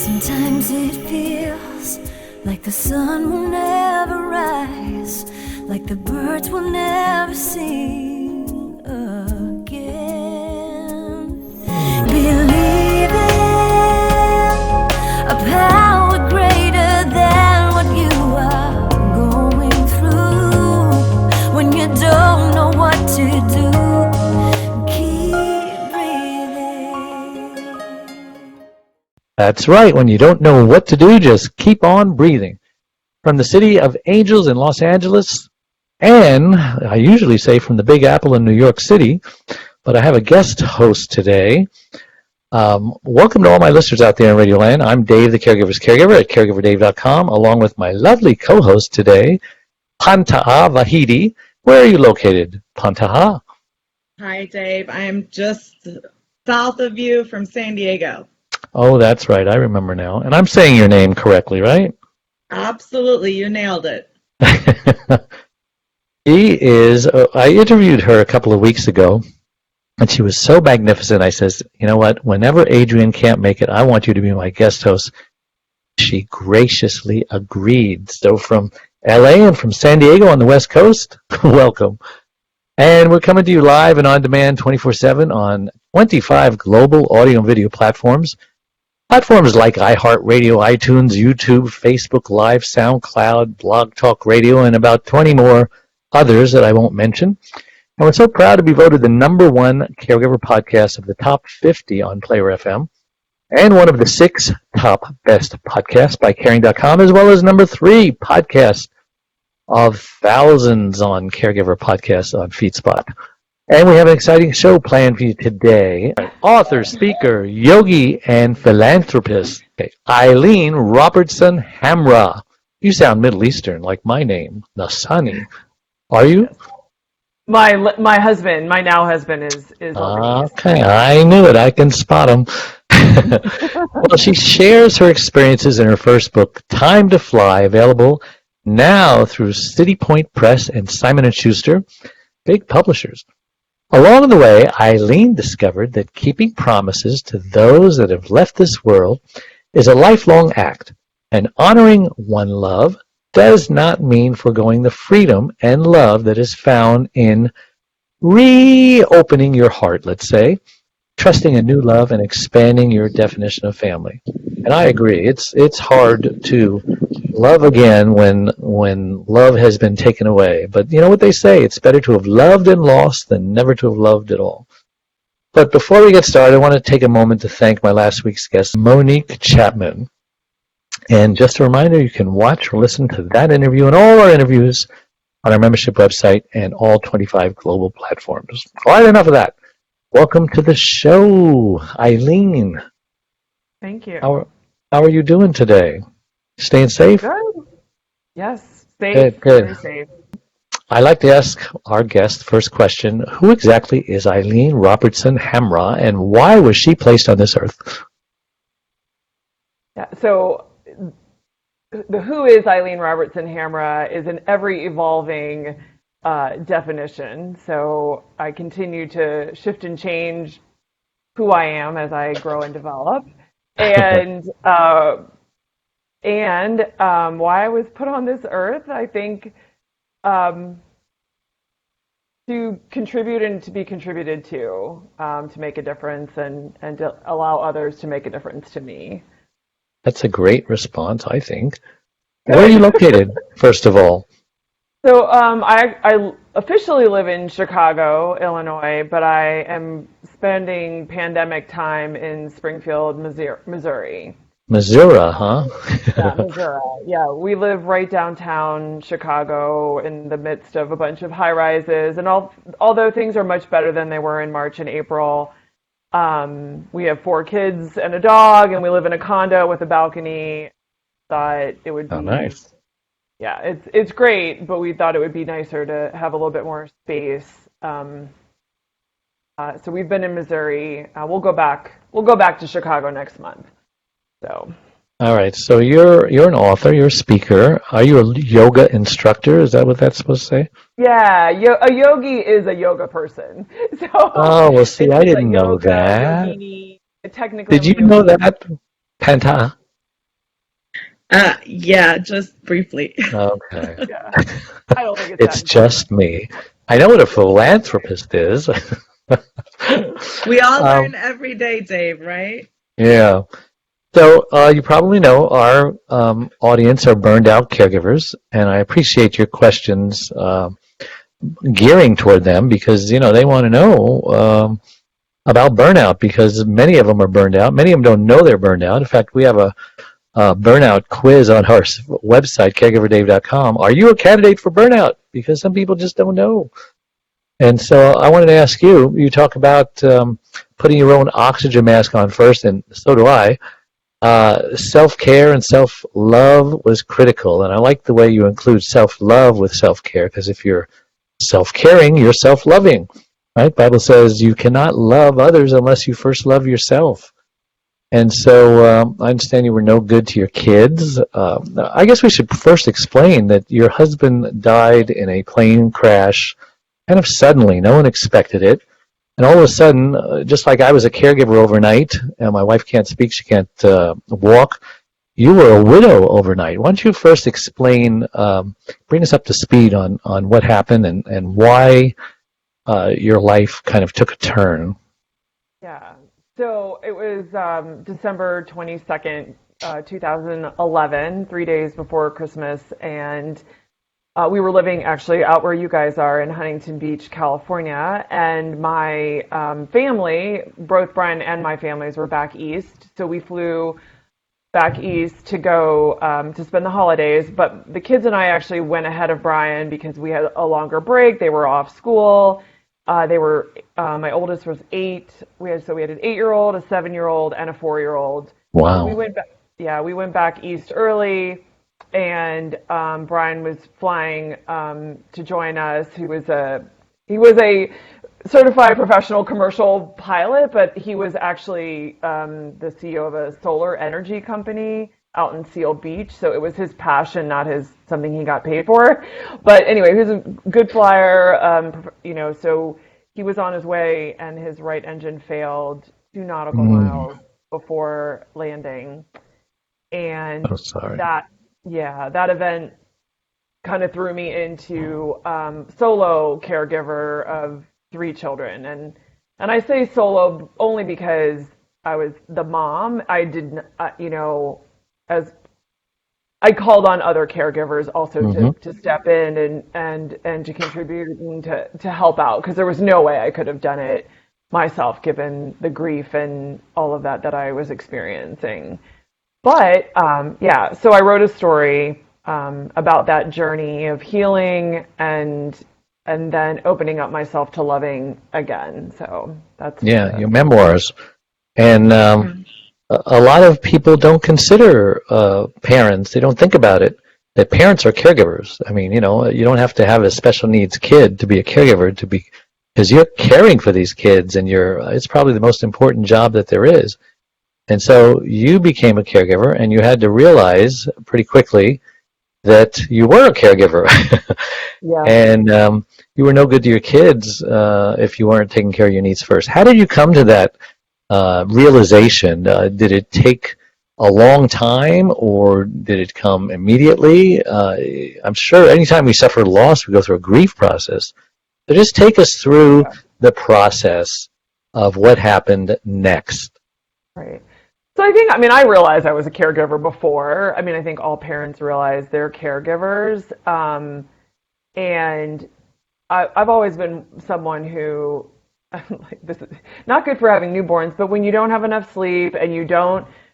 Sometimes it feels like the sun will never rise, like the birds will never sing again. Believe in a power greater than what you are going through. When you don't know what to do, keep breathing. That's right. When you don't know what to do, just keep on breathing. From the City of Angels in Los Angeles, and I usually say from the Big Apple in New York City, but I have a guest host today. Welcome to all my listeners out there in Radio Land. I'm Dave, the Caregiver's Caregiver at caregiverdave.com, along with my lovely co-host today, Penta Vahidi. Where are you located, Penta? Hi, Dave. I am just south of you from San Diego. Oh, that's right. I remember now. And I'm saying your name correctly, right? Absolutely. You nailed it. She is, I interviewed her a couple of weeks ago, and she was so magnificent. I says, you know what, whenever Adrian can't make it, I want you to be my guest host. She graciously agreed. So from LA and from San Diego on the West Coast, welcome. And we're coming to you live and on demand 24/7 on 25 global audio and video platforms. Platforms like iHeartRadio, iTunes, YouTube, Facebook Live, SoundCloud, Blog Talk Radio, and about 20 more others that I won't mention. And we're so proud to be voted the #1 caregiver podcast of the top 50 on Player FM, and one of the 6 top best podcasts by Caring.com, as well as #3 podcast of thousands on Caregiver Podcasts on FeedSpot. And we have an exciting show planned for you today. Author, speaker, yogi, and philanthropist, Eileen Robertson Hamra. You sound Middle Eastern, like my name, Nasani. Are you? My husband, my now husband is Okay, I knew it. I can spot him. Well, she shares her experiences in her first book, Time to Fly, available now through City Point Press and Simon & Schuster, big publishers. Along the way, Eileen discovered that keeping promises to those that have left this world is a lifelong act, and honoring one love does not mean foregoing the freedom and love that is found in reopening your heart, let's say, trusting a new love and expanding your definition of family. And I agree, it's hard to love again when love has been taken away. But you know what they say, it's better to have loved and lost than never to have loved at all. But before we get started, I want to take a moment to thank my last week's guest, Monique Chapman. And just a reminder, you can watch or listen to that interview and all our interviews on our membership website and all 25 global platforms. All right, enough of that. Welcome to the show, Eileen. Thank you. How are you doing today? Staying safe? Good. Yes, safe. Good. Very safe. I like to ask our guest first question, who exactly is Eileen Robertson Hamra, and why was she placed on this earth? Yeah, so the who is Eileen Robertson Hamra is an ever-evolving definition. So I continue to shift and change who I am as I grow and develop. And why I was put on this earth, I think, to contribute and to be contributed to make a difference and to allow others to make a difference to me. That's a great response, I think. Where are you located, first of all? So I officially live in Chicago, Illinois, but I am spending pandemic time in Springfield, Missouri. Missouri, huh? Yeah, Missouri. Yeah, we live right downtown Chicago in the midst of a bunch of high rises. And although things are much better than they were in March and April, we have 4 kids and a dog, and we live in a condo with a balcony. Thought it would be nice. Yeah, it's great, but we thought it would be nicer to have a little bit more space. So we've been in Missouri. We'll go back to Chicago next month. So. All right. So you're an author. You're a speaker. Are you a yoga instructor? Is that what that's supposed to say? Yeah, a yogi is a yoga person. So. Oh well, see, I didn't know that. Technically, did you know that, Penta? Yeah, just briefly. Okay. Yeah, I don't think it's that It's important. just me. I know what a philanthropist is. We all um, learn every day, Dave, right? yeah. So you probably know our audience are burned out caregivers, and I appreciate your questions gearing toward them because they want to know about burnout because many of them are burned out. Many of them don't know they're burned out. In fact, we have a burnout quiz on our website, caregiverdave.com. Are you a candidate for burnout? Because some people just don't know. And so I wanted to ask you, you talk about putting your own oxygen mask on first, and so do I. Self-care and self-love was critical. And I like the way you include self-love with self-care, because if you're self-caring, you're self-loving. Right? Bible says you cannot love others unless you first love yourself. And so I understand you were no good to your kids. I guess we should first explain that your husband died in a plane crash kind of suddenly. No one expected it. And all of a sudden, just like I was a caregiver overnight, and my wife can't speak, she can't walk, you were a widow overnight. Why don't you first explain, bring us up to speed on what happened and why your life kind of took a turn? Yeah. So it was December 22nd, 2011, 3 days before Christmas, and we were living actually out where you guys are in Huntington Beach, California, and my family, both Brian and my families, were back east. So we flew back east to go to spend the holidays. But the kids and I actually went ahead of Brian because we had a longer break. They were off school. My oldest was 8. We had an 8-year-old, a 7-year-old, and a 4-year-old. So we Wow. went back. Yeah, we went back east early, and Brian was flying to join us. He was a certified professional commercial pilot, but he was actually the CEO of a solar energy company out in Seal Beach. So it was his passion, not his something he got paid for. But anyway, he was a good flyer, so he was on his way, and his right engine failed 2 nautical Mm, miles before landing. oh, And sorry. that event kind of threw me into solo caregiver of 3 children, and I say solo only because I was the mom. I didn't, as I called on other caregivers also to, Hmm. to step in and to contribute and to help out because there was no way I could have done it myself given the grief and all of that I was experiencing. But yeah, so I wrote a story about that journey of healing and then opening up myself to loving again. So that's Yeah, the your memoirs. And Yeah. a lot of people don't consider parents. They don't think about it. That parents are caregivers. I mean, you don't have to have a special needs kid to be a caregiver to be, because you're caring for these kids, and it's probably the most important job that there is. And so you became a caregiver, and you had to realize pretty quickly that you were a caregiver, yeah. and you were no good to your kids if you weren't taking care of your needs first. How did you come to that realization? Did it take a long time, or did it come immediately? I'm sure anytime we suffer loss, we go through a grief process. So just take us through Yeah. the process of what happened next. Right. So I realized I was a caregiver before. I think all parents realize they're caregivers. And I've always been someone who, like, this is not good for having newborns, but when you don't have enough sleep and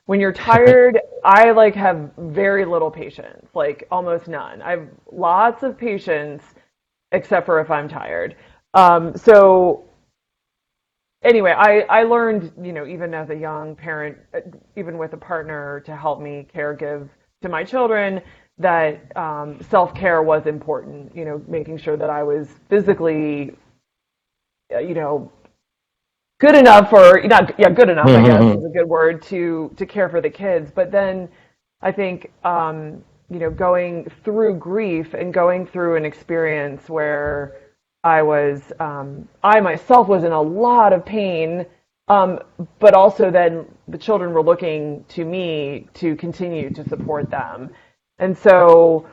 when you're tired, I like have very little patience, like almost none. I have lots of patience, except for if I'm tired. So anyway, I learned, even as a young parent, even with a partner to help me caregive to my children, that self-care was important, making sure that I was physically, you know, good enough or not, yeah, good enough, I guess is a good word to care for the kids. But then I think, going through grief and going through an experience where I myself was in a lot of pain But also then the children were looking to me to continue to support them. And so,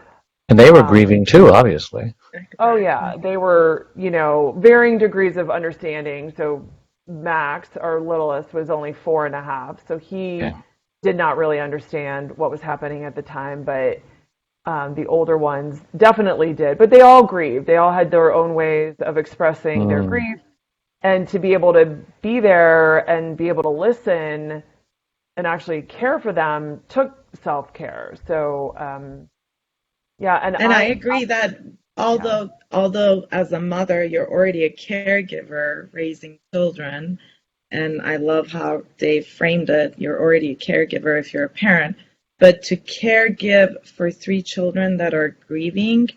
And they were grieving too, obviously. oh yeah, they were, varying degrees of understanding. So Max, our littlest, was only 4.5. So he Okay. did not really understand what was happening at the time, but the older ones definitely did. But they all grieved. They all had their own ways of expressing their Mm. grief. And to be able to be there and be able to listen and actually care for them took self-care. So, yeah, and And I agree that yeah, although as a mother you're already a caregiver raising children, and I love how Dave framed it, you're already a caregiver if you're a parent, but to caregive for 3 children that are grieving,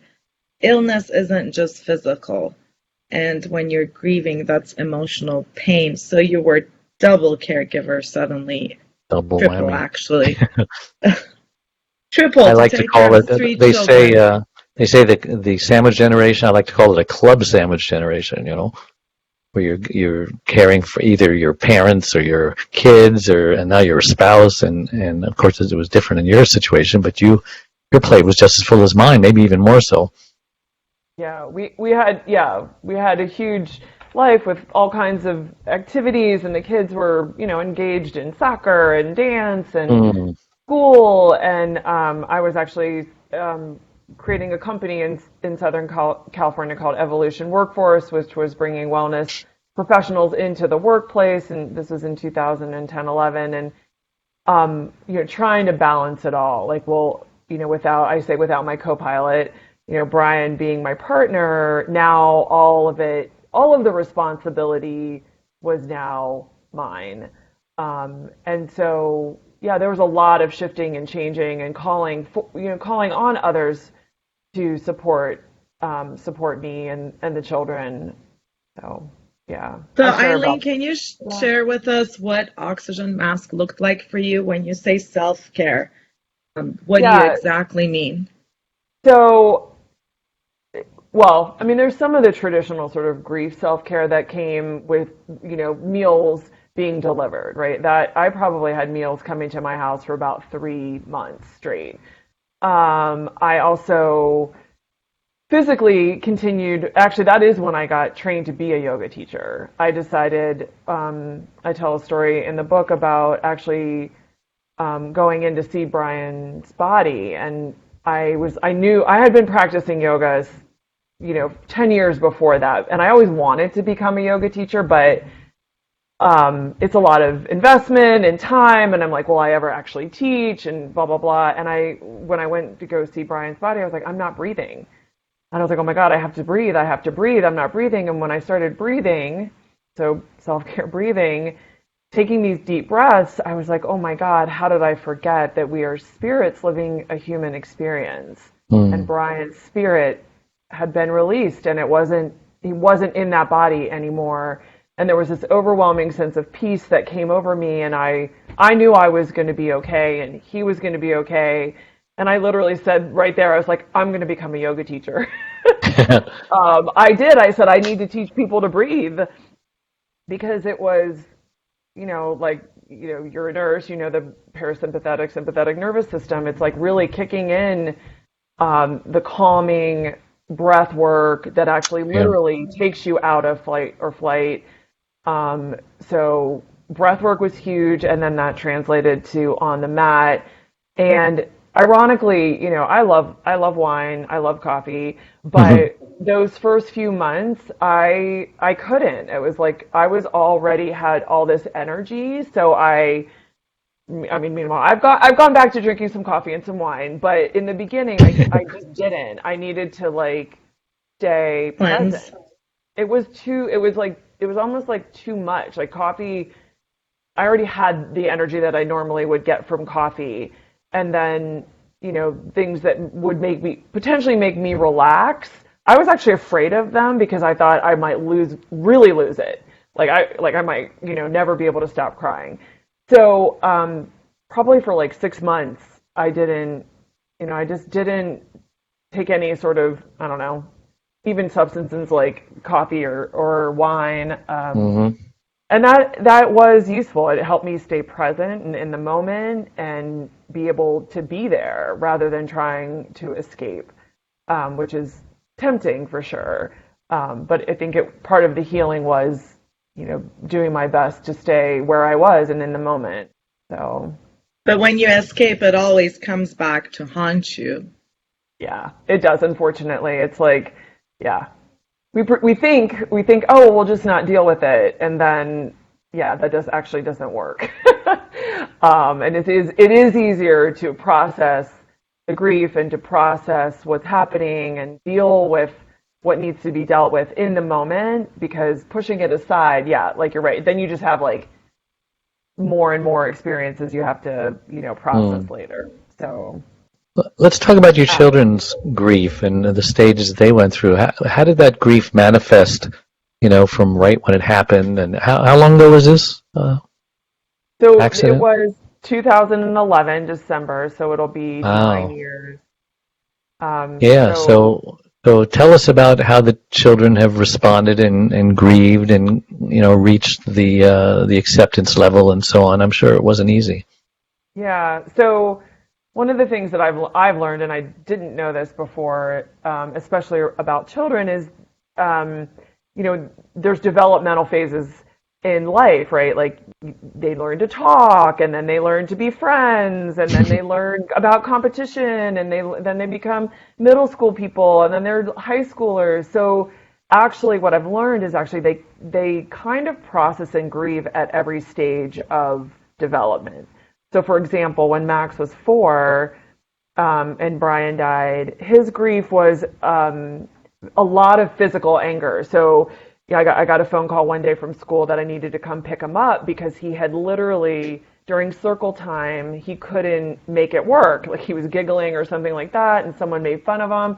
illness isn't just physical. And when you're grieving, that's emotional pain. So you were double caregiver suddenly, Double triple whammy. actually, triple I to like to take care call of it. three They say children. the sandwich generation. I like to call it a club sandwich generation. Where you're caring for either your parents or your kids, and now your spouse, and of course it was different in your situation, but your plate was just as full as mine, maybe even more so. yeah, we had a huge life with all kinds of activities, and the kids were, engaged in soccer and dance and Mm. school, and I was actually creating a company in Southern California called Evolution Workforce, which was bringing wellness professionals into the workplace, and this was in 2010, 11, and trying to balance it all. Like, well, without my co-pilot, Brian being my partner, now all of the responsibility was now mine. And so, yeah, there was a lot of shifting and changing and calling on others to support me and the children. So, yeah, So I share Eileen, about, can you yeah. share with us what oxygen mask looked like for you when you say self-care? What do you Yeah. exactly mean? So, well, I mean, there's some of the traditional sort of grief self-care that came with, meals being delivered, right? That I probably had meals coming to my house for about 3 months straight. I also physically continued, actually, that is when I got trained to be a yoga teacher. I decided, I tell a story in the book about actually going in to see Brian's body, and I knew I had been practicing yoga, 10 years before that. And I always wanted to become a yoga teacher, but it's a lot of investment and time. And I'm like, will I ever actually teach? And blah, blah, blah. And when I went to go see Brian's body, I was like, I'm not breathing. And I was like, oh my God, I have to breathe. I have to breathe. I'm not breathing. And when I started breathing, so self-care breathing, taking these deep breaths, I was like, oh my God, how did I forget that we are spirits living a human experience? And Mm. Brian's spirit had been released, and he wasn't in that body anymore. And there was this overwhelming sense of peace that came over me, and I knew I was going to be okay, and he was going to be okay. And I literally said right there, I was like, I'm going to become a yoga teacher. I did. I said, I need to teach people to breathe, because it was, like, you're a nurse, the parasympathetic, sympathetic nervous system. It's like really kicking in the calming breath work that actually Yeah. literally takes you out of flight or flight. So breath work was huge, and then that translated to on the mat. And ironically, I love wine, I love coffee, Hmm. but those first few months, I couldn't. It was like I was already had all this energy, so I mean, meanwhile, I've gone back to drinking some coffee and some wine, but in the beginning, I just didn't. I needed to like stay present. Cleanse. It was almost like too much. Like coffee, I already had the energy that I normally would get from coffee, and then things that would potentially make me relax. I was actually afraid of them because I thought I might really lose it. Like I might never be able to stop crying. So probably for like 6 months, I just didn't take any sort of, I don't know, even substances like coffee or wine. Hmm. And that was useful. It helped me stay present and in the moment and be able to be there rather than trying to escape, which is tempting for sure. But I think part of the healing was, doing my best to stay where I was and in the moment. So, But when you escape, it always comes back to haunt you. yeah, it does. Unfortunately, it's like, yeah, we think, oh, we'll just not deal with it, and then, yeah, that doesn't work. And it is easier to process the grief and to process what's happening and deal with what needs to be dealt with in the moment, because pushing it aside, yeah, like you're right, then you just have like more and more experiences you have to, process later. So, Let's talk about your children's grief and the stages they went through. How did that grief manifest, from right when it happened? And how long ago was this so it accident? was 2011 December, so it'll be 9 years. Yeah, So so tell us about how the children have responded and grieved and reached the acceptance level and so on. I'm sure it wasn't easy. yeah, so one of the things that I've learned, and I didn't know this before, especially about children, is there's developmental phases in life, right? Like they learn to talk, and then they learn to be friends, and then they learn about competition, and then they become middle school people, and then they're high schoolers. So actually, what I've learned is actually they kind of process and grieve at every stage of development. So, for example, when Max was 4 and Brian died, his grief was a lot of physical anger. So, yeah, I got a phone call one day from school that I needed to come pick him up because he had literally, during circle time, he couldn't make it work. Like he was giggling or something like that, and someone made fun of him.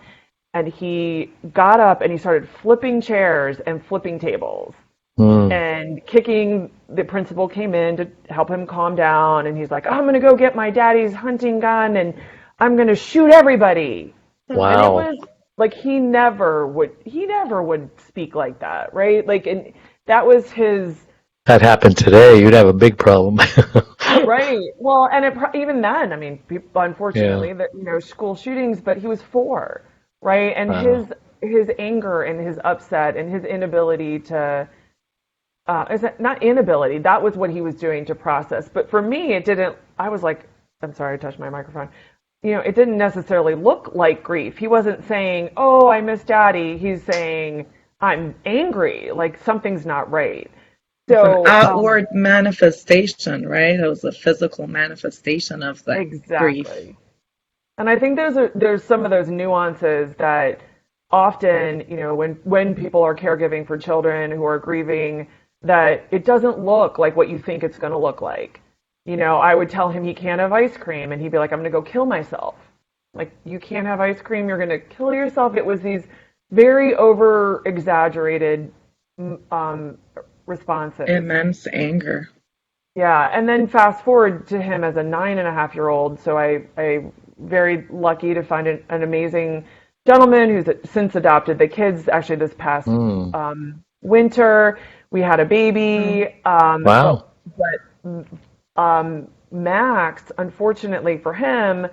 And he got up and he started flipping chairs and flipping tables and kicking. The principal came in to help him calm down, and he's like, "I'm going to go get my daddy's hunting gun and I'm going to shoot everybody." And it Wow. was like he never would speak like that, right? Like, and that was his. That happened today, you'd have a big problem. Right. Well, and even then, I mean, people, Yeah. unfortunately, that school shootings, but he was 4, right? And his Wow. his anger and his upset and his inability to is that not inability? That was what he was doing to process. But for me, it didn't. I was like, I'm sorry, I touched my microphone. It didn't necessarily look like grief. He wasn't saying, "Oh, I miss Daddy." He's saying, "I'm angry. Like something's not right." It's an So, outward manifestation, right? It was a physical manifestation of that grief. exactly. And I think there's some of those nuances that often, when people are caregiving for children who are grieving, that it doesn't look like what you think it's going to look like. I would tell him he can't have ice cream, and he'd be like, "I'm going to go kill myself." Like, you can't have ice cream, you're going to kill yourself. It was these very over exaggerated um, responses. Immense anger. Yeah, and then fast forward to him as a 9.5-year-old. So I very lucky to find an amazing gentleman who's since adopted the kids. Actually, this past Mm. winter, we had a baby. Wow. But Max, unfortunately for him,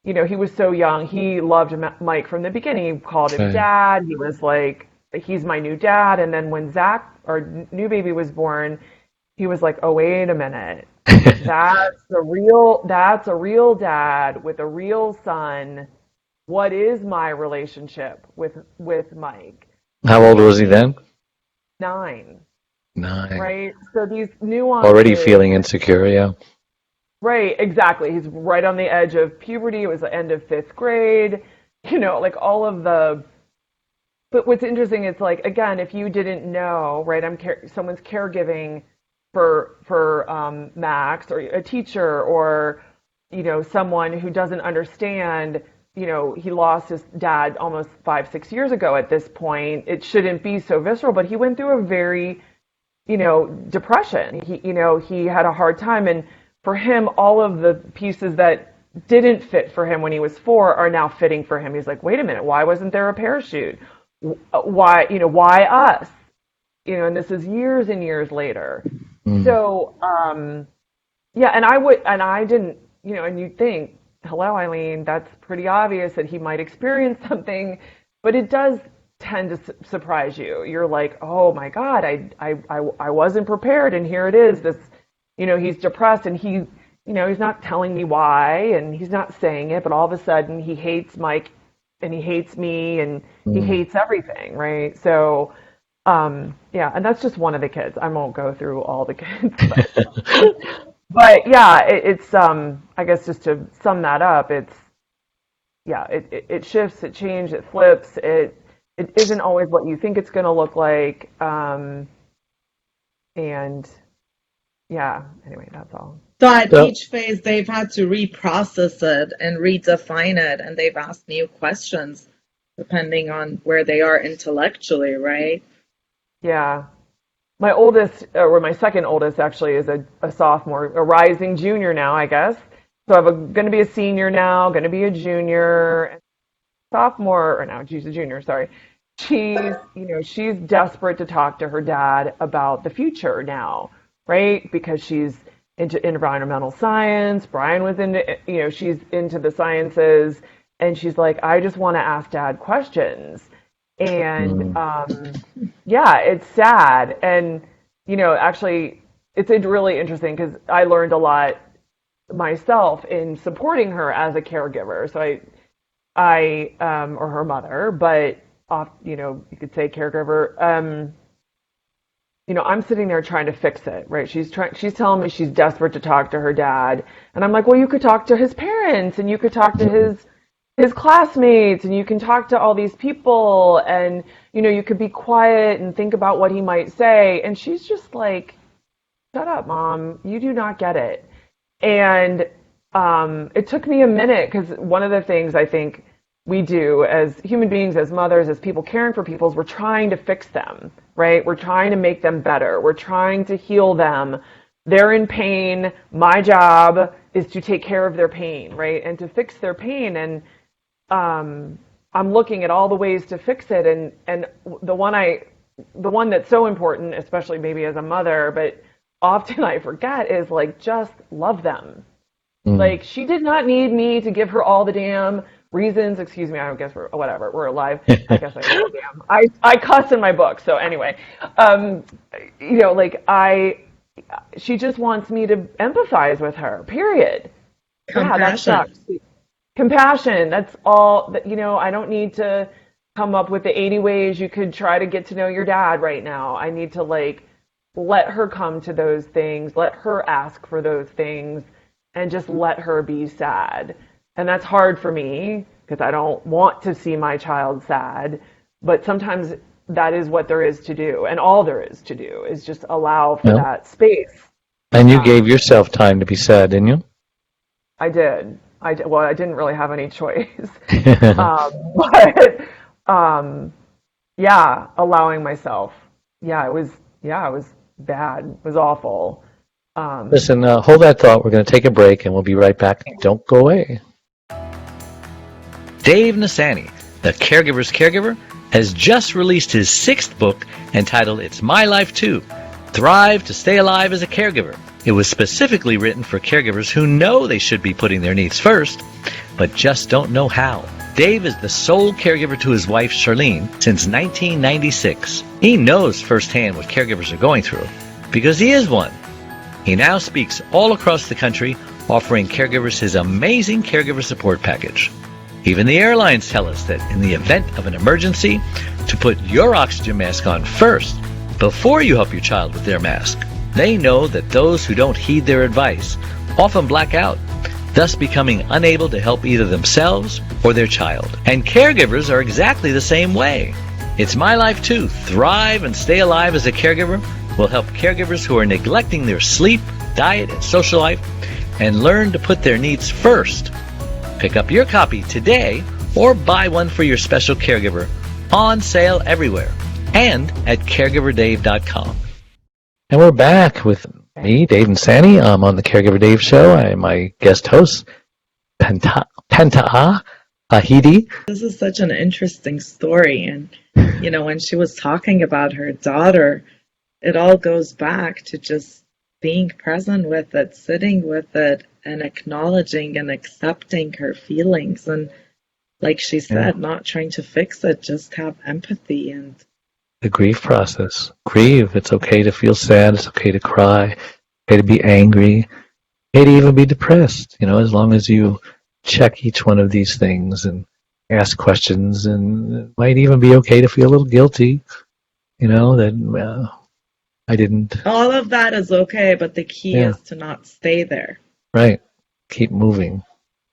he was so young. He loved Mike from the beginning. He called him Okay. dad. He was like, he's my new dad. And then when Zach, our new baby, was born, he was like, "Oh, wait a minute. That's a real dad with a real son. What is my relationship with Mike?" How old was he then? 9, 9. right? So these Already nuances, feeling insecure, yeah. right? Exactly. He's right on the edge of puberty. It was the end of 5th grade. Like all of the. But what's interesting is, like, again, if you didn't know, right? Someone's caregiving for Max, or a teacher, or someone who doesn't understand. He lost his dad almost 5, 6 years ago. At this point, it shouldn't be so visceral, but he went through a very depression. He had a hard time, and for him, all of the pieces that didn't fit for him when he was 4 are now fitting for him. He's like, "Wait a minute, why wasn't there a parachute? Why us?" and this is years and years later. Mm. So, yeah, and I didn't, and you'd think, hello, Eileen, that's pretty obvious that he might experience something, but it does tend to surprise you. You're like, oh my God, I wasn't prepared, and here it is. This, he's depressed, and he's not telling me why, and he's not saying it, but all of a sudden he hates Mike, and he hates me, and he hates everything, right? So, yeah, and that's just one of the kids. I won't go through all the kids, but yeah, it's I guess just to sum that up, it shifts, it changes, it flips, it isn't always what you think it's going to look like, and yeah, anyway, that's all. So at each phase, they've had to reprocess it and redefine it, and they've asked new questions depending on where they are intellectually, right? Yeah. My oldest, or my second oldest actually, is a sophomore, a rising junior now, I guess. So I'm going to be a senior now, going to be a junior, sophomore, or no, she's a junior, sorry. She's desperate to talk to her dad about the future now, right? Because she's into environmental science. Brian was into, she's into the sciences, and she's like, I just want to ask Dad questions. And yeah, it's sad. And, actually, it's really interesting because I learned a lot myself in supporting her as a caregiver. So I or her mother, but, you could say caregiver. I'm sitting there trying to fix it, right? She's telling me she's desperate to talk to her dad. And I'm like, well, you could talk to his parents, and you could talk to his classmates, and you can talk to all these people, and, you could be quiet and think about what he might say. And she's just like, shut up, Mom. You do not get it. And it took me a minute, because one of the things I think we do as human beings, as mothers, as people caring for people, is we're trying to fix them, right? We're trying to make them better. We're trying to heal them. They're in pain. My job is to take care of their pain, right? And to fix their pain. And I'm looking at all the ways to fix it. And the one that's so important, especially maybe as a mother, but often I forget, is like, just love them. Like, she did not need me to give her all the damn reasons. Excuse me, I don't guess we're alive. I guess I cuss in my book. So anyway, she just wants me to empathize with her, period. Compassion. Yeah, that sucks. Compassion. That's all that, I don't need to come up with the 80 ways you could try to get to know your dad right now. I need to let her come to those things, let her ask for those things, and just let her be sad. And that's hard for me because I don't want to see my child sad, but sometimes that is what there is to do. And all there is to do is just allow for that space. And you gave yourself time to be sad, didn't you? I did. Well, I didn't really have any choice. Yeah, allowing myself. It was bad. It was awful. Listen, hold that thought. We're going to take a break, and we'll be right back. Don't go away. Dave Nasani, the Caregiver's Caregiver, has just released his 6th book entitled It's My Life Too, Thrive to Stay Alive as a Caregiver. It was specifically written for caregivers who know they should be putting their needs first, but just don't know how. Dave is the sole caregiver to his wife, Charlene, since 1996. He knows firsthand what caregivers are going through, because he is one. He now speaks all across the country, offering caregivers his amazing caregiver support package. Even the airlines tell us that in the event of an emergency, to put your oxygen mask on first, before you help your child with their mask. They know that those who don't heed their advice often black out, thus becoming unable to help either themselves or their child. And caregivers are exactly the same way. It's My Life Too, Thrive and Stay Alive as a Caregiver, will help caregivers who are neglecting their sleep, diet, and social life and learn to put their needs first. Pick up your copy today or buy one for your special caregiver, on sale everywhere and at caregiverdave.com. And we're back with me, Dave Nasani. I'm on the Caregiver Dave Show. I'm my guest host, Penta Ahidi. This is such an interesting story. And, when she was talking about her daughter, it all goes back to just being present with it, sitting with it, and acknowledging and accepting her feelings. And like she Yeah. said, not trying to fix it, just have empathy. And The grief process. Grieve. It's okay to feel sad. It's okay to cry. Okay to be angry. Okay to even be depressed. As long as you check each one of these things and ask questions, and it might even be okay to feel a little guilty. That I didn't. all of that is okay, but the key Yeah. is to not stay there. Right. Keep moving.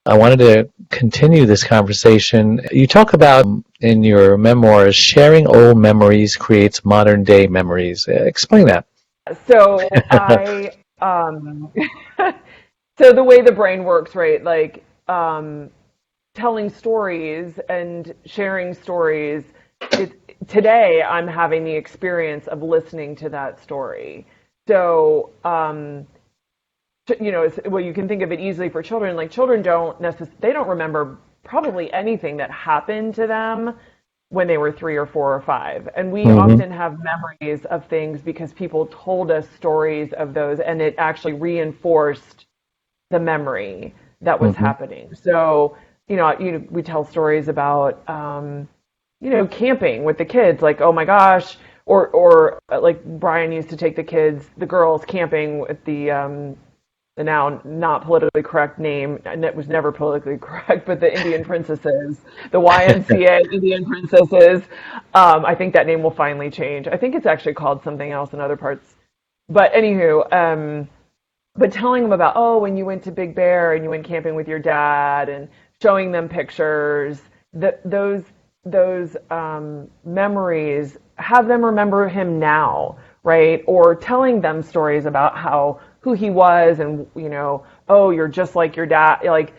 I wanted to continue this conversation. You talk about in your memoirs, sharing old memories creates modern day memories. Explain that. So so the way the brain works, right? Like telling stories and sharing stories. Today, I'm having the experience of listening to that story. So, well, you can think of it easily for children. Like children they don't remember probably anything that happened to them when they were 3 or 4 or 5. And we often have memories of things because people told us stories of those, and it actually reinforced the memory that was happening. So, we tell stories about, camping with the kids, like, oh my gosh, or like Brian used to take the girls camping with the now not politically correct name, and it was never politically correct, but the Indian princesses, the YMCA Indian princesses. I think that name will finally change. I think it's actually called something else in other parts. But anywho, but telling them about, oh, when you went to Big Bear and you went camping with your dad, and showing them pictures, those memories, have them remember him now, right? Or telling them stories about who he was, and oh, you're just like your dad, like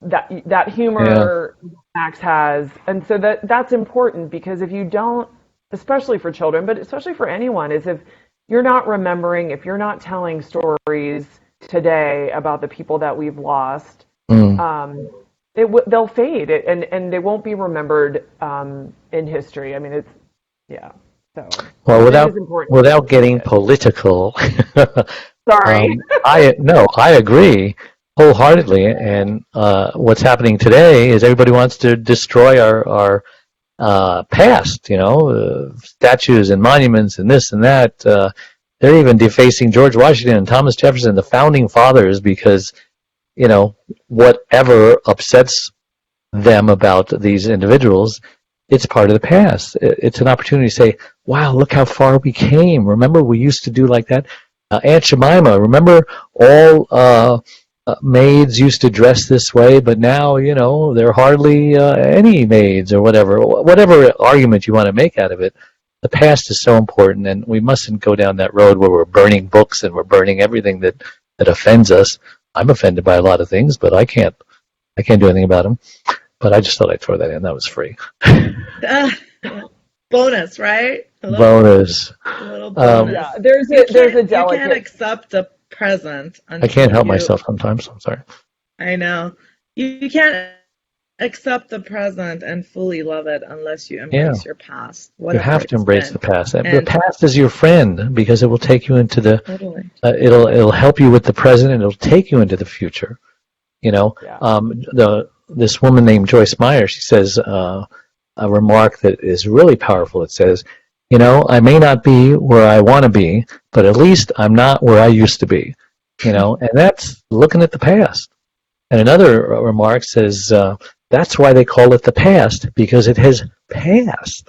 that humor Max has. And so that's important, because if you don't, especially for children, but especially for anyone, is if you're not remembering, if you're not telling stories today about the people that we've lost, they'll fade, and they won't be remembered in history. I mean, it's So Well, it is important. without getting political, Sorry. I agree wholeheartedly. And what's happening today is everybody wants to destroy our past. Statues and monuments and this and that. They're even defacing George Washington and Thomas Jefferson, the founding fathers, because whatever upsets them about these individuals, it's part of the past. It's an opportunity to say, wow, look how far we came. Remember, we used to do like that. Aunt Jemima, remember all maids used to dress this way, but now, there are hardly any maids, or whatever argument you want to make out of it. The past is so important, and we mustn't go down that road where we're burning books and we're burning everything that offends us. I'm offended by a lot of things, but I can't do anything about them. But I just thought I'd throw that in. That was free. Bonus, right? Bonus. A little bonus. Yeah, there's a delicate. You can't accept the present. I can't help myself sometimes. I'm sorry. I know. You can't accept the present and fully love it unless you embrace your past. You have to embrace the past. The past is your friend, because it will take you into the. Totally. It'll help you with the present, and it'll take you into the future. This woman named Joyce Meyer, she says a remark that is really powerful. It says, I may not be where I want to be, but at least I'm not where I used to be. And that's looking at the past. And another remark says, that's why they call it the past, because it has passed.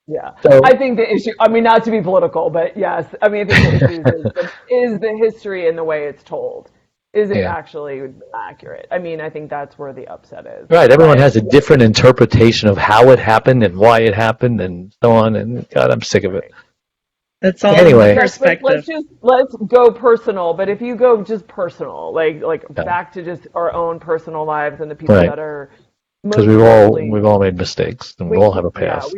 Yeah. So, I think the issue, not to be political, but yes, I think the issue is the history and the way it's told. Is it actually accurate? I think that's where the upset is. Right. Everyone has a different interpretation of how it happened and why it happened and so on. And God, I'm sick of it. That's all anyway. Perspective. Let's go personal. But if you go just personal, like back to just our own personal lives and the people that are, because we've all made mistakes, and we all have a past.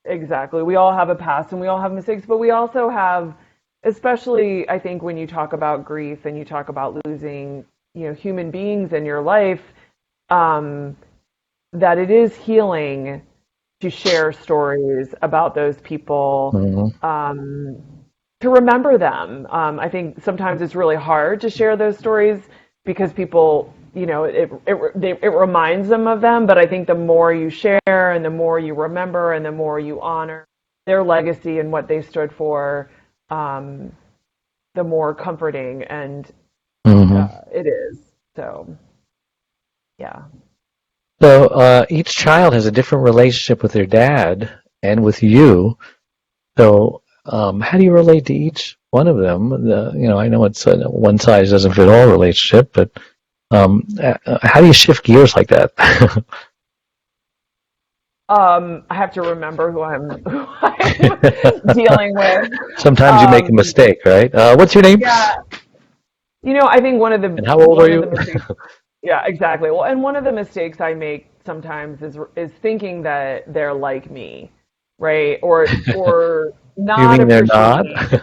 Exactly. We all have a past, and we all have mistakes, but we also have. Especially, I think, when you talk about grief and you talk about losing, human beings in your life, that it is healing to share stories about those people, Hmm. to remember them. I think sometimes it's really hard to share those stories because people, it reminds them of them. But I think the more you share and the more you remember and the more you honor their legacy and what they stood for, um, the more comforting and Hmm. it is. So, yeah. So each child has a different relationship with their dad and with you. So how do you relate to each one of them? I know it's one size doesn't fit all relationship, but how do you shift gears like that? I have to remember who I'm dealing with. Sometimes you make a Um, mistake, right? What's your name? yeah, I think one of the And how old are one of you? the mistakes. Yeah, exactly. Well, and one of the mistakes I make sometimes is thinking that they're like me, right? Or You not mean they're not? appreciating.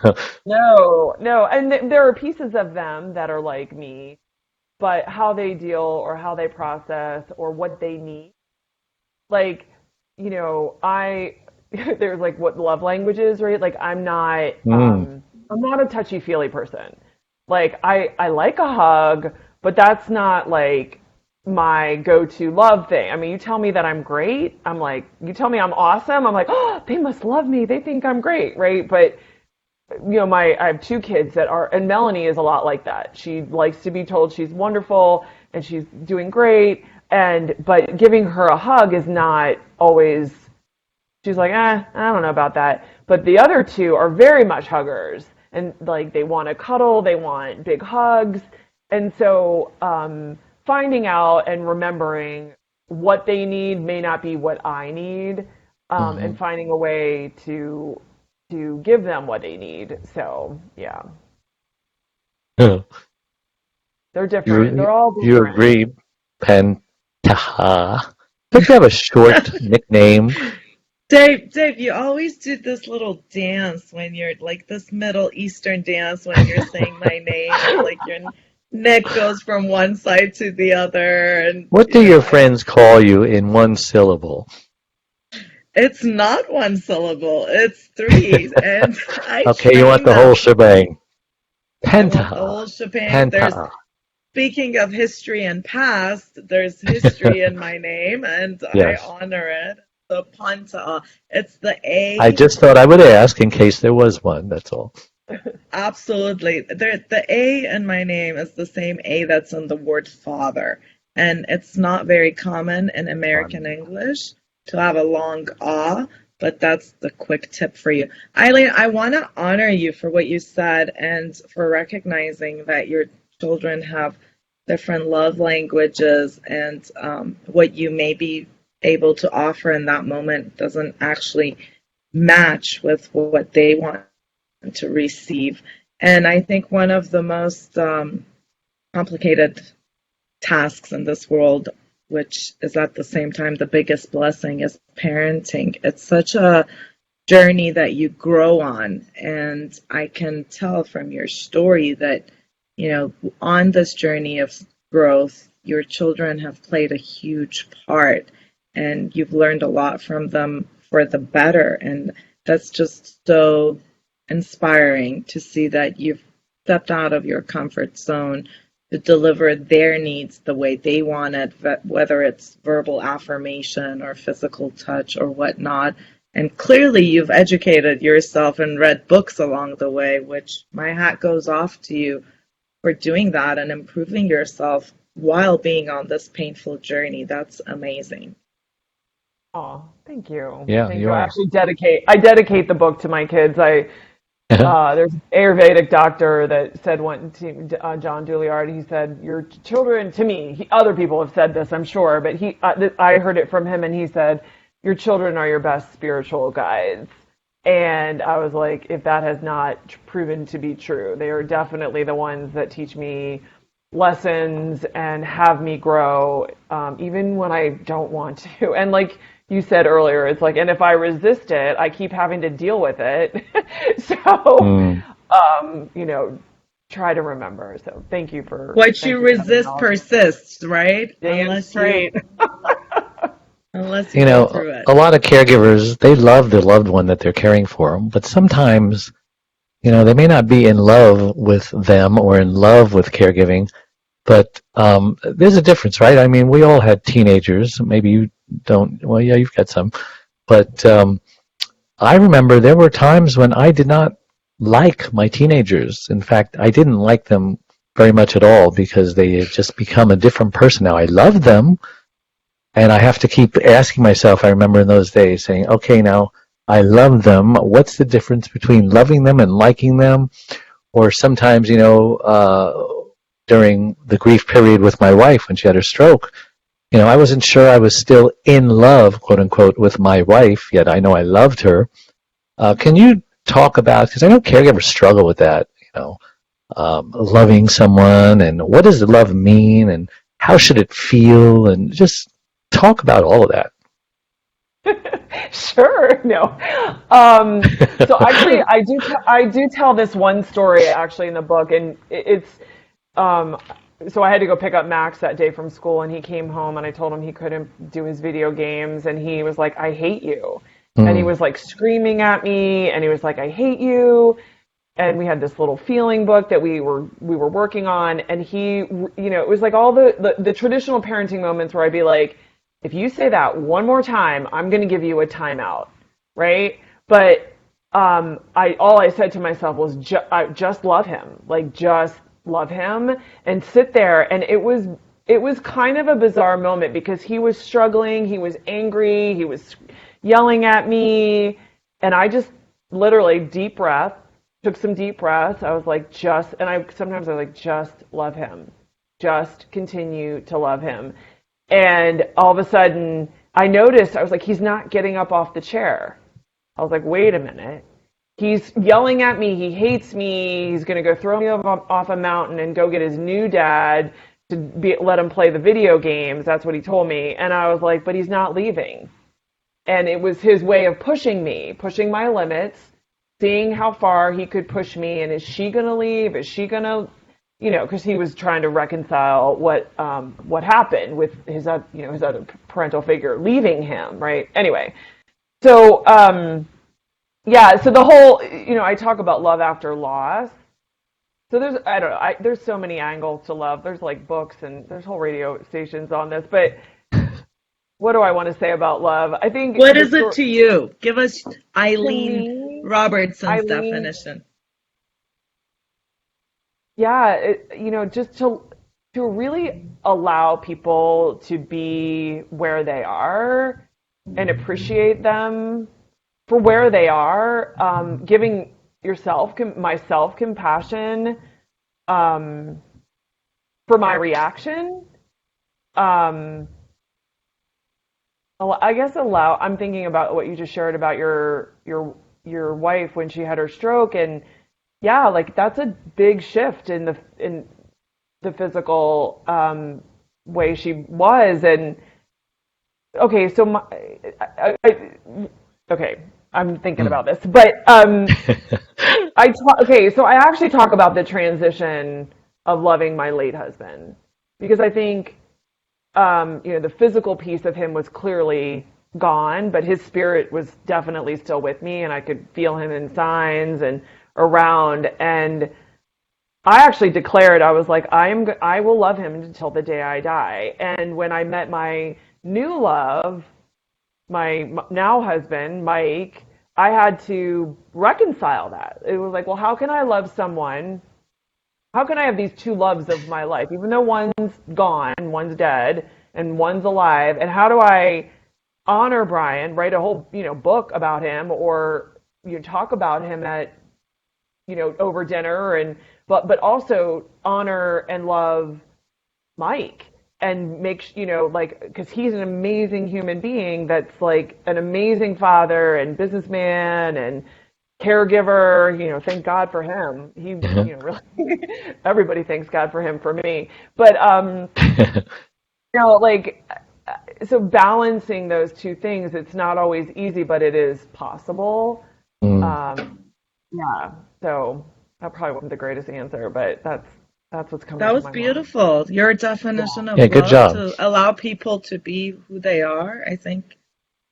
No, no, and there are pieces of them that are like me, but how they deal or how they process or what they need, like, I there's like what love language is, right? Like Mm, I'm not a touchy-feely person. Like I like a hug, but that's not like my go-to love thing. I mean, you tell me that I'm great, I'm like, you tell me I'm awesome, I'm like, oh, they must love me. They think I'm great, right? But I have two kids that are, and Melanie is a lot like that. She likes to be told she's wonderful and she's doing great, but giving her a hug is not always. She's like, I don't know about that. But the other two are very much huggers, and like they want to cuddle, they want big hugs, and so finding out and remembering what they need may not be what I need, mhm. and finding a way to give them what they need. So yeah, Yeah. they're different. You They're all you different. agree, Penta? Don't you have a short nickname? Dave, you always do this little dance when you're like this Middle Eastern dance when you're saying my name. It's like your neck goes from one side to the other, and What do your friends call you in one syllable? it's not one syllable, it's three, and I Okay, you want train the whole them. shebang. I want the Penta. whole shebang. There's Penta. Speaking of history and past, there's history in my name, and I Yes. honor it. The Panta. It's the I A. just thought I would ask in case there was one, that's all. Absolutely. The A in my name is the same A that's in the word father. And it's not very common in American English to have a long ah, but that's the quick tip for you. Eileen, I want to honor you for what you said and for recognizing that your children have different love languages and what you may be able to offer in that moment doesn't actually match with what they want to receive. And I think one of the most complicated tasks in this world, which is at the same time the biggest blessing, is parenting. It's such a journey that you grow on. And I can tell from your story that, on this journey of growth, your children have played a huge part and you've learned a lot from them for the better. And that's just so inspiring to see that you've stepped out of your comfort zone to deliver their needs the way they want it, whether it's verbal affirmation or physical touch or whatnot. And clearly, you've educated yourself and read books along the way, which my hat goes off to you for doing that and improving yourself while being on this painful journey. That's amazing. Oh, thank you. Yeah, Thank you you. are. I dedicate the book to my kids. There's an Ayurvedic doctor that said one to John Douliard. He said, "Your children." To me, other people have said this, I'm sure, but I heard it from him, and he said, "Your children are your best spiritual guides." And I was like, if that has not proven to be true, they are definitely the ones that teach me lessons and have me grow, even when I don't want to. And like you said earlier, it's like, and if I resist it, I keep having to deal with it. So, Mm. um, you know, try to remember. So What you thank you for that resist analogy. persists, right? Damn Unless you straight. unless you You go know, through it. a lot of caregivers, they love the loved one that they're caring for, but sometimes, they may not be in love with them or in love with caregiving, but there's a difference, right? I mean, we all had teenagers. Maybe you don't. Well, yeah, you've got some. But I remember there were times when I did not like my teenagers. In fact, I didn't like them very much at all because they had just become a different person now. I loved them, and I have to keep asking myself, I remember in those days saying, okay, now I love them. What's the difference between loving them and liking them? Or sometimes, during the grief period with my wife when she had her stroke, I wasn't sure I was still in love, quote unquote, with my wife, yet I know I loved her. Can you talk about, because I know caregivers struggle with that, loving someone, and what does love mean, and how should it feel, and just talk about all of that. Sure. No. So actually, I do tell this one story actually in the book, and it's um, so I had to go pick up Max that day from school, and he came home, and I told him he couldn't do his video games, and he was like, "I hate you," and he Mm. was like screaming at me, and he was like, "I hate you." And we had this little feeling book that we were working on, and it was like all the traditional parenting moments where I'd be like, if you say that one more time, I'm going to give you a timeout, right? But I all I said to myself was just love him, like just love him, and sit there. And it was kind of a bizarre moment because he was struggling, he was angry, he was yelling at me, and I just literally deep breath, took some deep breaths. I was like, and sometimes I was like, just love him, just continue to love him. And all of a sudden, I noticed, I was like, he's not getting up off the chair. I was like, wait a minute. He's yelling at me. He hates me. He's going to go throw me off a mountain and go get his new dad to let him play the video games. That's what he told me. And I was like, but he's not leaving. And it was his way of pushing me, pushing my limits, seeing how far he could push me. And is she going to leave? Is she going to, because he was trying to reconcile what happened with his other parental figure leaving him, right? Anyway, so yeah, so the whole, I talk about love after loss. So I don't know, there's so many angles to love. There's like books and there's whole radio stations on this, but what do I want to say about love? I think What is it to you? Give us to Eileen me, Robertson's Eileen, definition. yeah, just to really allow people to be where they are and appreciate them for where they are, giving myself compassion for my reaction. Um, I guess I'm thinking about what you just shared about your wife when she had her stroke, and yeah, like that's a big shift in the physical way she was. And okay, so okay, I'm thinking Mm. about this, but okay, so I actually talk about the transition of loving my late husband because I think the physical piece of him was clearly gone, but his spirit was definitely still with me, and I could feel him in signs and around. And I actually declared, I was like, I will love him until the day I die. And when I met my new love, my now husband, Mike, I had to reconcile that. It was like, well, how can I love someone? How can I have these two loves of my life, even though one's gone, one's dead, and one's alive? And how do I honor Brian, write a whole, book about him, or talk about him at, over dinner, and but also honor and love Mike and make like, because he's an amazing human being that's like an amazing father and businessman and caregiver. Thank God for him. He Uh-huh. really everybody thanks God for him, for me. But like, so balancing those two things, it's not always easy, but it is possible. Mm. um yeah, so that probably wasn't the greatest answer, but That's what's coming That to was my mind. beautiful. Your Yeah, definition of Yeah, good love job. to allow people to be who they are. I think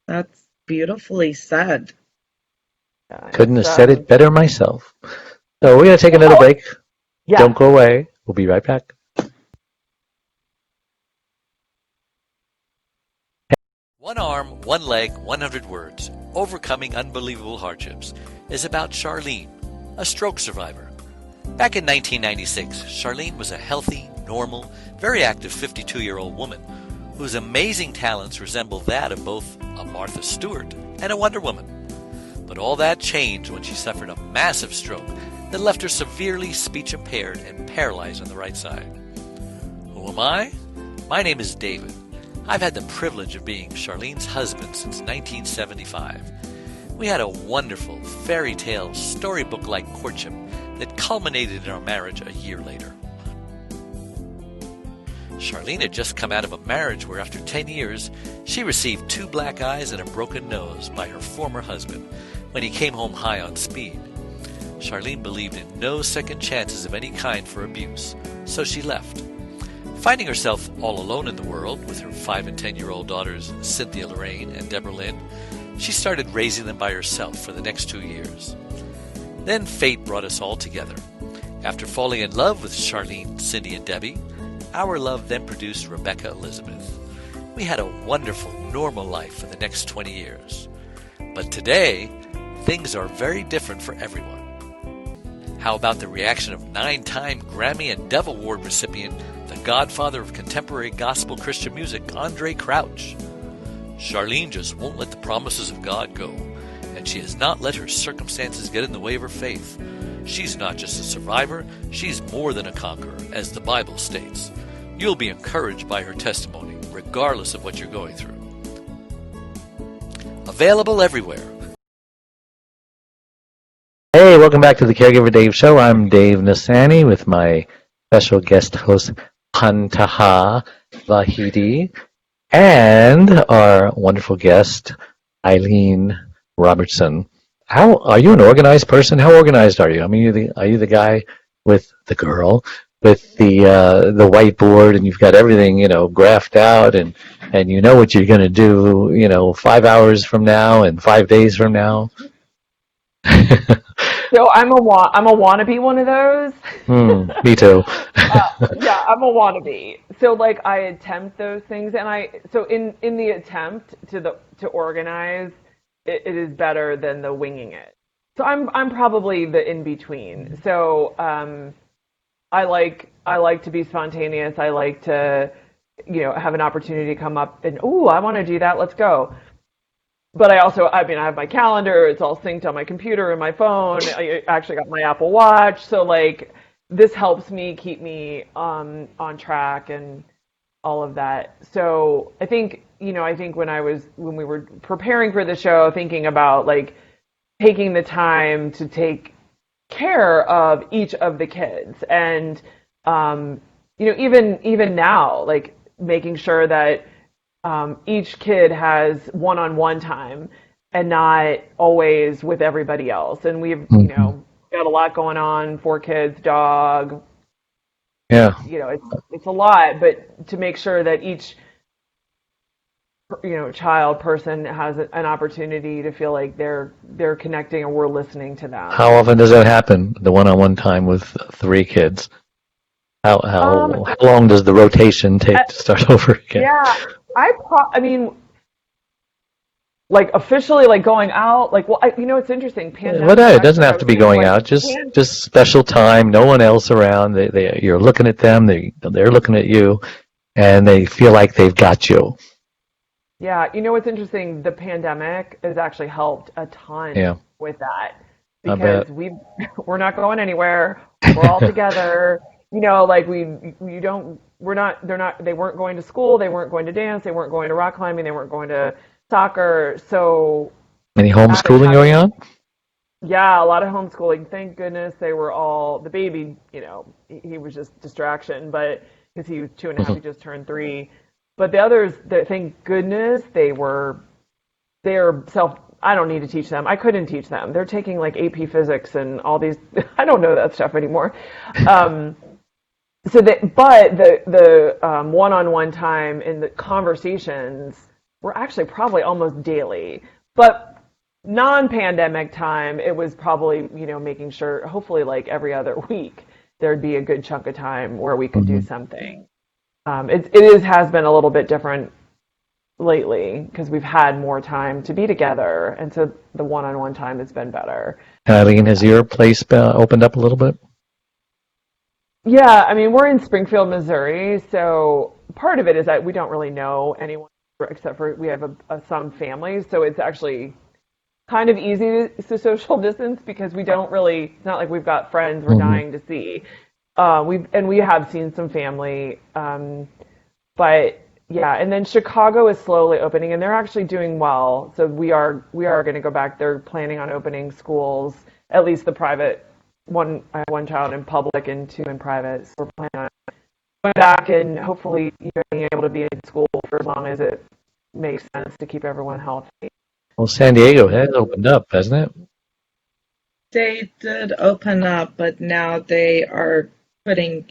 that's beautifully said. yeah. Couldn't It's have said it better myself. So we're going to take another break. yeah. Don't go away. We'll be right back. One Arm, One Leg, 100 Words, Overcoming Unbelievable Hardships, is about Charlene, a stroke survivor. Back in 1996, Charlene was a healthy, normal, very active 52-year-old woman whose amazing talents resemble that of both a Martha Stewart and a Wonder Woman. But all that changed when she suffered a massive stroke that left her severely speech impaired and paralyzed on the right side. Who am I? My name is David. I've had the privilege of being Charlene's husband since 1975. We had a wonderful fairy tale storybook-like courtship that culminated in our marriage a year later. Charlene had just come out of a marriage where after 10 years, she received 2 black eyes and a broken nose by her former husband when he came home high on speed. Charlene believed in no second chances of any kind for abuse, so she left. Finding herself all alone in the world with her 5 and 10-year-old daughters Cynthia Lorraine and Deborah Lynn, she started raising them by herself for the next 2 years. Then fate brought us all together. After falling in love with Charlene, Cindy, and Debbie, our love then produced Rebecca Elizabeth. We had a wonderful, normal life for the next 20 years. But today, things are very different for everyone. How about the reaction of 9-time Grammy and Dove Award recipient, the godfather of contemporary gospel Christian music, Andre Crouch? Charlene just won't let the promises of God go, and she has not let her circumstances get in the way of her faith. She's not just a survivor, she's more than a conqueror, as the Bible states. You'll be encouraged by her testimony, regardless of what you're going through. Available everywhere. Hey, welcome back to the Caregiver Dave Show. I'm Dave Nasani with my special guest host, Pantaha Vahidi, and our wonderful guest, Eileen Robertson. How are you an organized person? How organized are you? I mean, are you the guy with the girl with the whiteboard and you've got everything, graphed out and you know what you're going to do, 5 hours from now and 5 days from now? So I'm a wannabe one of those. Me too. Yeah, I'm a wannabe. So like I attempt those things, and so in the attempt to organize, it is better than the winging it. So I'm probably the in between. So I like to be spontaneous. I like to have an opportunity to come up and I want to do that. Let's go. But I have my calendar. It's all synced on my computer and my phone. I actually got my Apple Watch. So like this helps me keep me on track and all of that. So I think when we were preparing for the show, thinking about like taking the time to take care of each of the kids, and even now, like making sure that each kid has one-on-one time and not always with everybody else. And we've got a lot going on, 4 kids, dog. Yeah. It's a lot, but to make sure that each child person has an opportunity to feel like they're connecting and we're listening to them. How often does that happen? The one-on-one time with 3 kids. How long does the rotation take to start over again? Yeah, I mean, like officially, like going out, like it's interesting. Pandemic. Well, it doesn't have to be going out. Just special time. No one else around. You're looking at them. They're looking at you, and they feel like they've got you. Yeah, what's interesting? The pandemic has actually helped a ton with that because we're not going anywhere. We're all together. Like they weren't going to school, they weren't going to dance, they weren't going to rock climbing, they weren't going to soccer. So any homeschooling going on? Yeah, a lot of homeschooling. Thank goodness they were all the baby. He was just distraction, but because he was 2.5, he just turned 3. But the others, thank goodness they're self. I don't need to teach them. I couldn't teach them. They're taking like AP physics and all these. I don't know that stuff anymore. But the one-on-one time and the conversations were actually probably almost daily. But non-pandemic time, it was probably, making sure, hopefully like every other week, there'd be a good chunk of time where we could do something. Has been a little bit different lately because we've had more time to be together, and so the one-on-one time has been better. Eileen, has your place opened up a little bit? Yeah, I mean, we're in Springfield, Missouri, so part of it is that we don't really know anyone except for we have some families, so it's actually kind of easy to social distance because we don't really, it's not like we've got friends we're dying to see. We have seen some family, but yeah, and then Chicago is slowly opening, and they're actually doing well. So we are going to go back. They're planning on opening schools, at least the private one. I have one child in public and two in private. So we're planning on going back and hopefully being able to be in school for as long as it makes sense to keep everyone healthy. Well, San Diego has opened up, hasn't it? They did open up, but now they are putting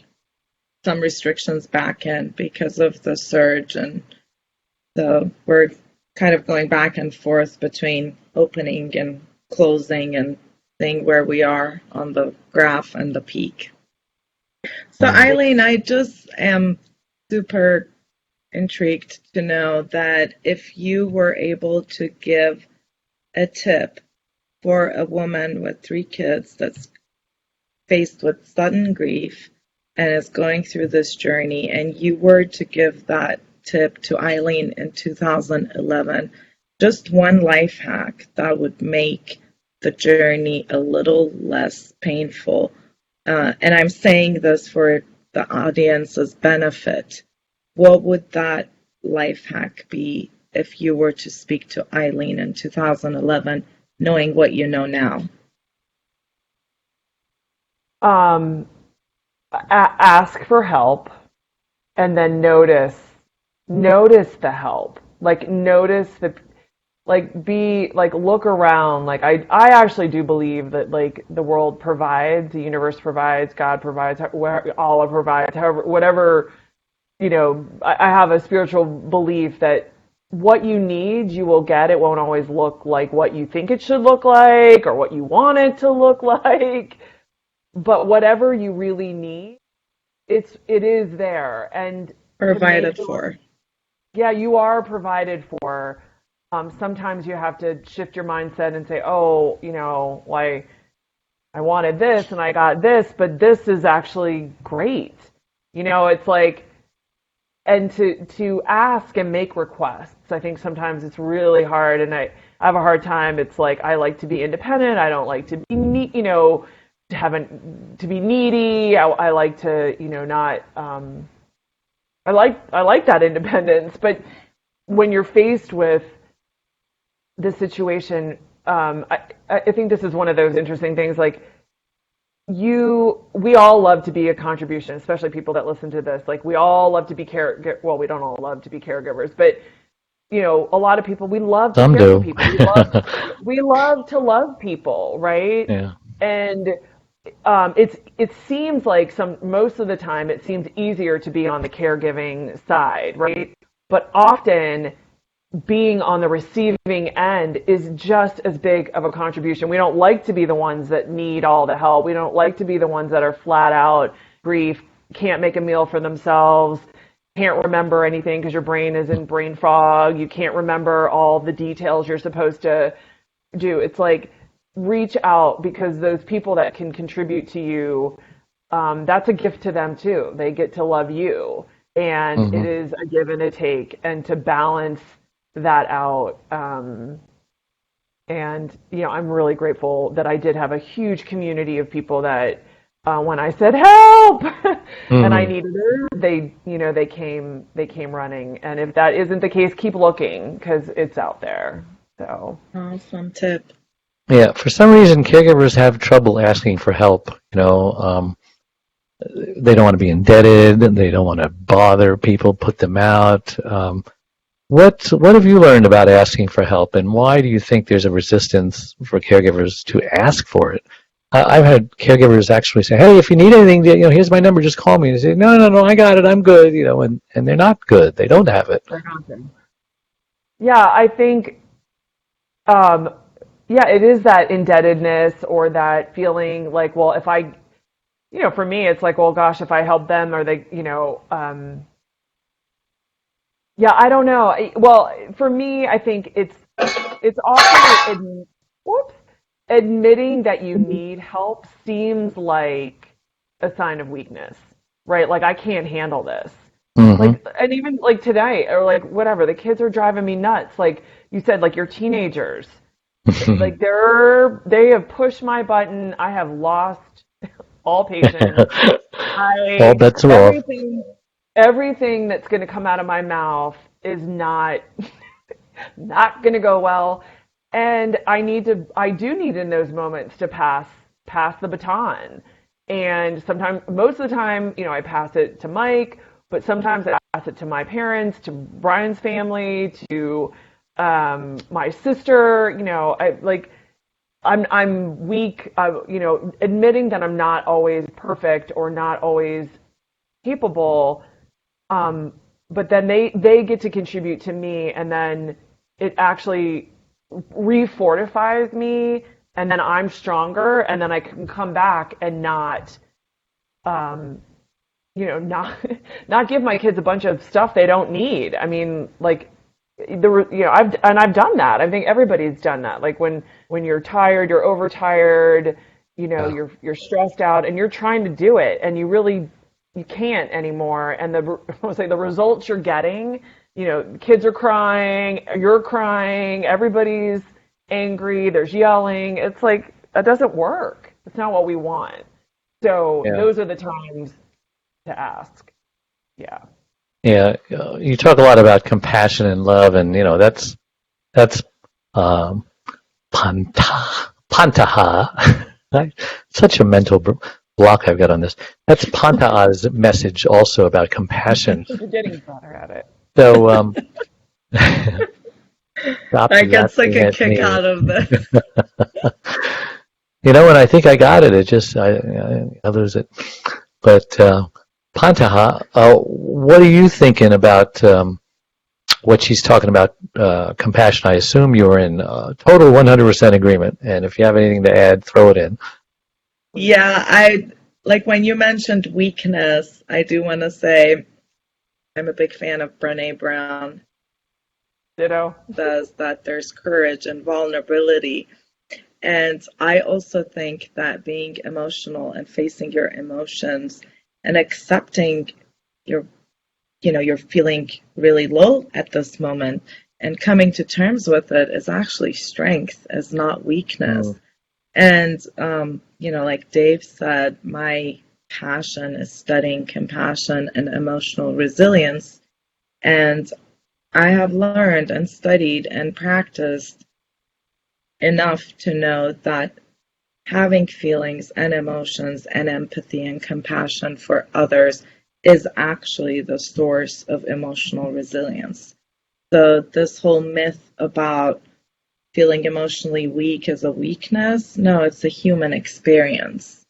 some restrictions back in because of the surge, and so we're kind of going back and forth between opening and closing and seeing where we are on the graph and the peak. So Eileen, I just am super intrigued to know that if you were able to give a tip for a woman with 3 kids that's faced with sudden grief and is going through this journey, and you were to give that tip to Eileen in 2011, just one life hack that would make the journey a little less painful. And I'm saying this for the audience's benefit. What would that life hack be if you were to speak to Eileen in 2011, knowing what you know now? Ask for help, and then notice the help. Like notice look around. Like I actually do believe that like the world provides, the universe provides, God provides, Allah provides, however, whatever, I have a spiritual belief that what you need, you will get. It won't always look like what you think it should look like or what you want it to look like. But whatever you really need, it is there and provided for. Yeah, you are provided for. Sometimes you have to shift your mindset and say, oh, like I wanted this and I got this, but this is actually great. It's like, and to ask and make requests. I think sometimes it's really hard, and I have a hard time. It's like I like to be independent. I don't like to be to be needy. I like to, not. I like that independence, but when you're faced with this situation, I think this is one of those interesting things. Like we all love to be a contribution, especially people that listen to this. Like we all love to be well, we don't all love to be caregivers, but a lot of people, we love to care for people. We love to love people, right? Yeah. And it seems like most of the time it seems easier to be on the caregiving side, right? But often being on the receiving end is just as big of a contribution. We don't like to be the ones that need all the help. We don't like to be the ones that are flat out grief, can't make a meal for themselves, can't remember anything because your brain is in brain fog. You can't remember all the details you're supposed to do. It's like reach out, because those people that can contribute to you, that's a gift to them too. They get to love you, and it is a give and a take, and to balance that out. And I'm really grateful that I did have a huge community of people that when I said help and I needed it, they came running. And if that isn't the case, keep looking, because it's out there. So awesome tip. Yeah, for some reason, caregivers have trouble asking for help. They don't want to be indebted, and they don't want to bother people, put them out. What have you learned about asking for help, and why do you think there's a resistance for caregivers to ask for it? I've had caregivers actually say, "Hey, if you need anything, here's my number. Just call me." And they say, "No, no, no, I got it. I'm good." And they're not good. They don't have it. Yeah, I think, um, yeah, it is that indebtedness or that feeling like, well, if I, for me, it's like, well, gosh, if I help them, or they, yeah, I don't know. Well, for me, I think it's often whoops, admitting that you need help seems like a sign of weakness, right? Like I can't handle this. Hmm. Like, and even like today, or like whatever, the kids are driving me nuts. Like you said, like your teenagers, like they have pushed my button. I have lost all patience. All I bets are off. everything that's going to come out of my mouth is not going to go well, and I do need in those moments to pass the baton. And sometimes, most of the time, I pass it to Mike, but sometimes I pass it to my parents, to Brian's family, to my sister. I'm weak. Admitting that I'm not always perfect or not always capable, um, but then they get to contribute to me, and then it actually refortifies me, and then I'm stronger, and then I can come back and um, not not give my kids a bunch of stuff they don't need. I mean, like I've done that. I think everybody's done that. Like when you're tired, you're overtired, Yeah. you're stressed out, and you're trying to do it, and you can't anymore. And I would say the results you're getting, kids are crying, you're crying, everybody's angry, there's yelling. It's like that doesn't work. It's not what we want. So Yeah. those are the times to ask. Yeah. Yeah. You talk a lot about compassion and love, and that's um, Pantaha. Such a mental block I've got on this. That's Pantaha's message also about compassion. You're getting better at it. So, stop I get such zapping a at kick me. out of this. And I think I got it. It just, I lose it. But, Pantaha, what are you thinking about, what she's talking about, compassion? I assume you're in total 100% agreement. And if you have anything to add, throw it in. Yeah, I like when you mentioned weakness, I do want to say I'm a big fan of Brené Brown. Ditto. Says that there's courage and vulnerability. And I also think that being emotional and facing your emotions and accepting your, you're feeling really low at this moment and coming to terms with it is actually strength, is not weakness. Mm. And, like Dave said, my passion is studying compassion and emotional resilience. And I have learned and studied and practiced enough to know that having feelings and emotions and empathy and compassion for others is actually the source of emotional resilience. So this whole myth about feeling emotionally weak is a weakness, no, it's a human experience.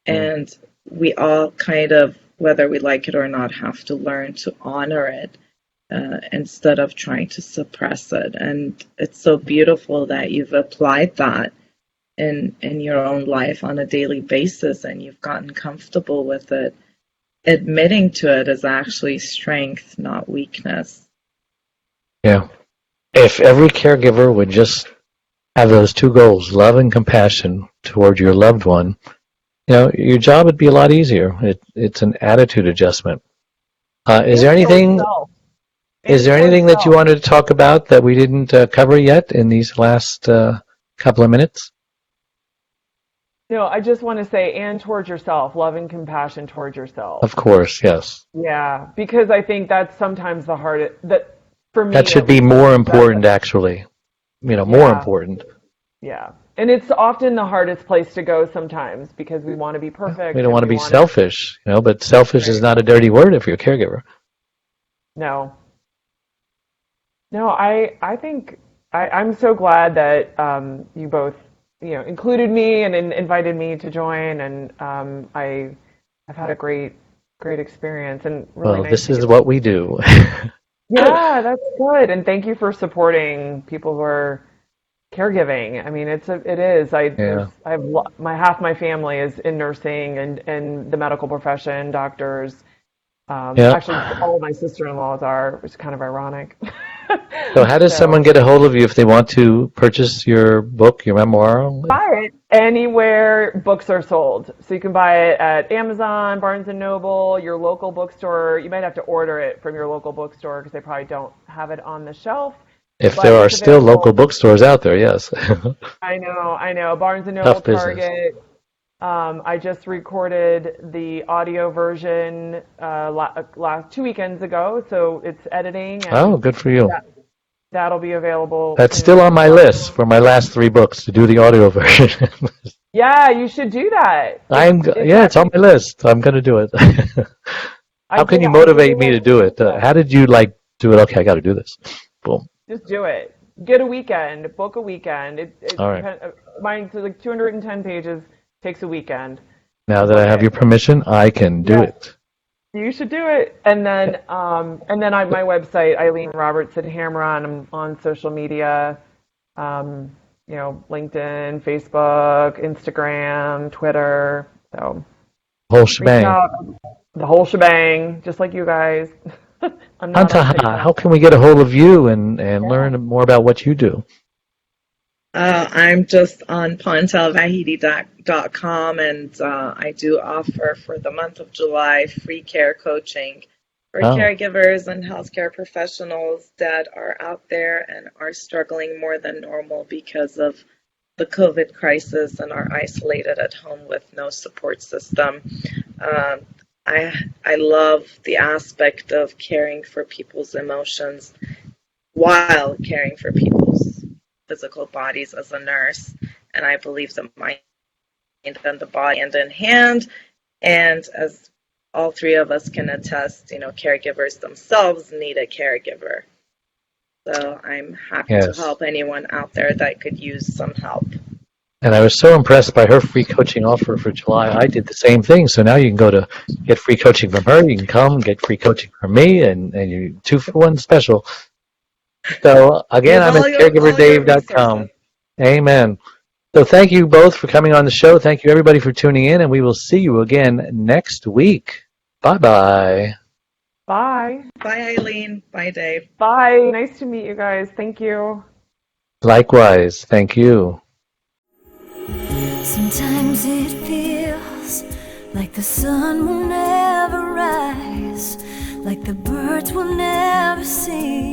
And we all kind of, whether we like it or not, have to learn to honor it instead of trying to suppress it. And it's so beautiful that you've applied that in your own life on a daily basis and you've gotten comfortable with it. Admitting to it is actually strength, not weakness. Yeah. If every caregiver would just have those two goals, love and compassion toward your loved one, your job would be a lot easier. It's an attitude adjustment. Is there anything that you wanted to talk about that we didn't cover yet in these last couple of minutes? No, I just want to say, and towards yourself, love and compassion towards yourself. Of course, yes. Yeah, because I think that's sometimes the hardest, that for me, That should be more important, actually. More important. Yeah. And it's often the hardest place to go sometimes because we want to be perfect. We don't want to be selfish, but selfish is not a dirty word if you're a caregiver. No. No, I think I'm so glad that you both included me and invited me to join, and I've had a great experience and really Well, nice this to is get. what we do. Yeah, that's good, and thank you for supporting people who are caregiving. I mean, it is. Yeah. I have my half my family is in nursing and the medical profession, doctors. Yeah. Actually, all of my sister-in-laws are, which is kind of ironic. So how does So someone get a hold of you if they want to purchase your book, your memoir? buy it anywhere books are sold. So you can buy it at Amazon, Barnes and Noble, your local bookstore. You might have to order it from your local bookstore because they probably don't have it on the shelf. If But there are it's still local available. bookstores out there, yes. I know. Barnes and Noble, Tough business. Target. I just recorded the audio version last 2 weekends ago, so it's editing Oh, and good for you. that'll be available That's soon still on as my well. list for my last 3 books to do the audio version. Yeah, you should do that. It's Yeah, it's on actually my list. I'm going to do it. I How can did you I did motivate it me like to do 2 weeks it? ago. How did you do it? Okay, I got to do this. Boom. Just do it. Get a weekend. Book a weekend. All It right. mine's like 210 pages. Takes a weekend Now to that I book have it. your permission, I can do Yeah, it. you should do it. And then my website, Eileen Robertson Hamra, and I'm on social media, LinkedIn, Facebook, Instagram, Twitter. So Whole reach shebang. out, the whole shebang, just like you guys. I'm not on Antaha, how TikTok. can we get a hold of you and Yeah. learn more about what you do? I'm just on pontelvahidi.com, and I do offer for the month of July free care coaching for Oh, caregivers and healthcare professionals that are out there and are struggling more than normal because of the COVID crisis and are isolated at home with no support system. Um, I love the aspect of caring for people's emotions while caring for people's physical bodies as a nurse. And I believe the mind and the body hand in hand. And as all three of us can attest, caregivers themselves need a caregiver. So I'm happy to yes. help anyone out there that could use some help. And I was so impressed by her free coaching offer for July. I did the same thing. So now you can go to get free coaching from her. You can come get free coaching from me, and you 2-for-1 special. So again, Use I'm at all your resources. caregiverdave.com. Amen. So thank you both for coming on the show. Thank you everybody for tuning in, and we will see you again next week. Bye-bye. Bye. Bye, Eileen. Bye, Dave. Bye. Nice to meet you guys. Thank you. Likewise. Thank you. Sometimes it feels like the sun will never rise, like the birds will never sing.